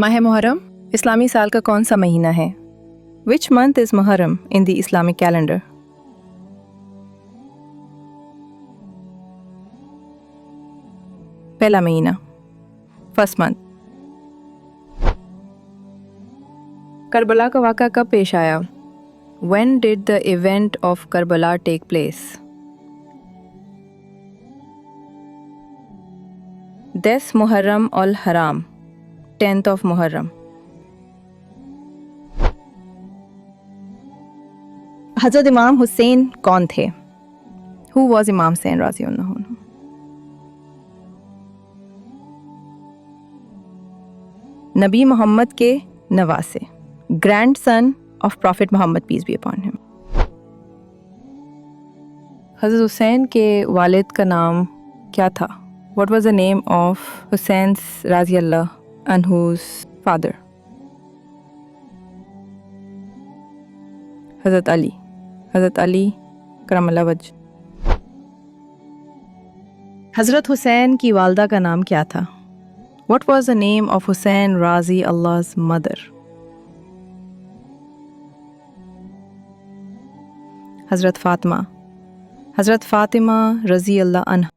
ماہ محرم اسلامی سال کا کون سا مہینہ ہے؟ Which month is Muharram in the Islamic calendar? پہلا مہینہ first month. کربلا کا واقعہ کب پیش آیا؟ When did the event of Karbala take place? 10 محرم الحرام 10th of محرم. حضرت امام حسین کون تھے؟ Who was امام حسین رضی اللہ عنہ؟ نبی محمد کے نواسے grandson of prophet Muhammad peace be upon him. حضرت حسین کے والد کا نام کیا تھا؟ What was the name of Hussein's رضی اللہ عنہ's father? حضرت علی کرم اللہ وجہ. حضرت حسین کی والدہ کا نام کیا تھا؟ What was the name of Hussein رضی Allah's mother? حضرت فاطمہ رضی اللہ عنہ